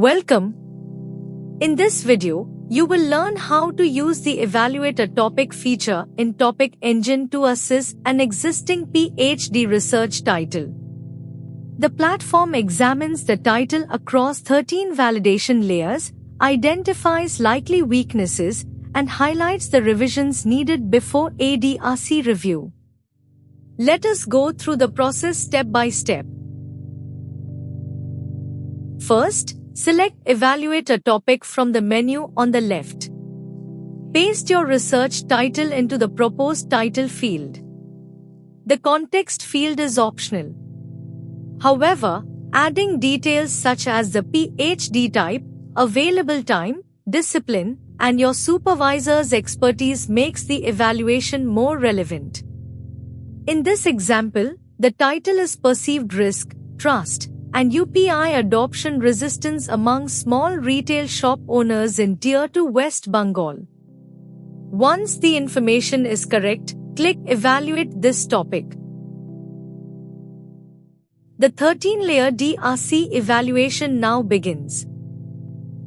Welcome. In this video, you will learn how to use the Evaluate a Topic feature in Topic Engine to assess an existing PhD research title. The platform examines the title across 13 validation layers, identifies likely weaknesses, and highlights the revisions needed before ADRC review. Let us go through the process step by step. First, select Evaluate a Topic from the menu on the left. Paste your research title into the proposed title field. The context field is optional. However, adding details such as the PhD type, available time, discipline, and your supervisor's expertise makes the evaluation more relevant. In this example, the title is Perceived Risk, Trust, and UPI Adoption Resistance among Small Retail Shop Owners in Tier 2 West Bengal. Once the information is correct, click Evaluate this topic. The 13-layer DRC evaluation now begins.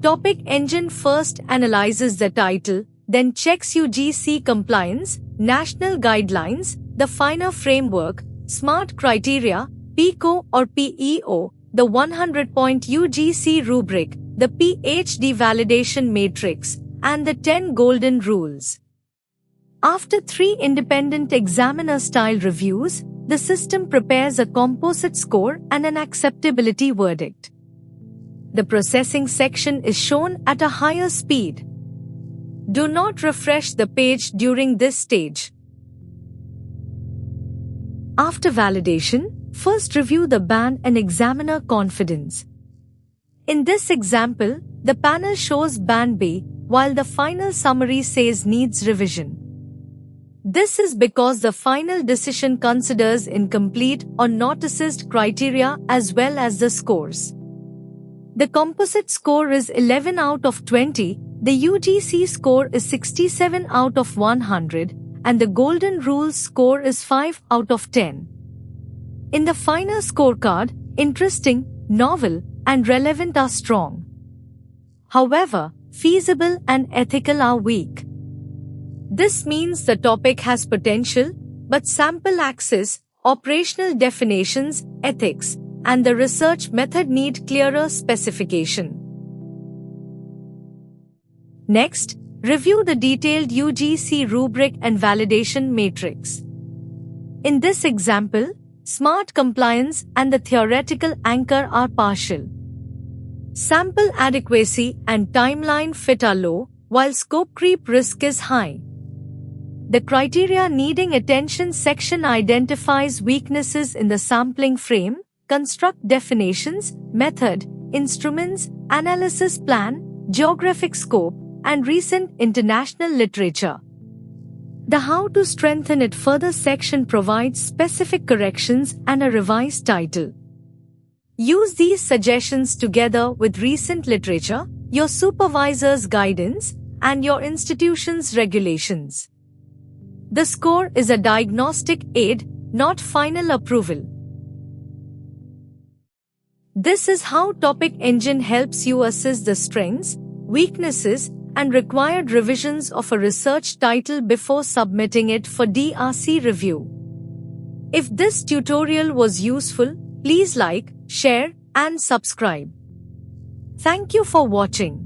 Topic Engine first analyzes the title, then checks UGC compliance, national guidelines, the FINER framework, SMART criteria, PICO or PEO, the 100-point UGC rubric, the PhD validation matrix, and the 10 golden rules. After 3 independent examiner-style reviews, the system prepares a composite score and an acceptability verdict. The processing section is shown at a higher speed. Do not refresh the page during this stage. After validation, first review the band and examiner confidence. In this example, the panel shows band B, while the final summary says needs revision. This is because the final decision considers incomplete or not assessed criteria as well as the scores. The composite score is 11 out of 20, the UGC score is 67 out of 100, and the Golden Rules score is 5 out of 10. In the FINER scorecard, interesting, novel, and relevant are strong. However, feasible and ethical are weak. This means the topic has potential, but sample access, operational definitions, ethics, and the research method need clearer specification. Next, review the detailed UGC rubric and validation matrix. In this example, SMART compliance and the theoretical anchor are partial. Sample adequacy and timeline fit are low, while scope creep risk is high. The criteria needing attention section identifies weaknesses in the sampling frame, construct definitions, method, instruments, analysis plan, geographic scope, and recent international literature. The How to Strengthen It Further section provides specific corrections and a revised title. Use these suggestions together with recent literature, your supervisor's guidance, and your institution's regulations. The score is a diagnostic aid, not final approval. This is how Topic Engine helps you assess the strengths, weaknesses, and required revisions of a research title before submitting it for DRC review. If this tutorial was useful, please like, share, and subscribe. Thank you for watching.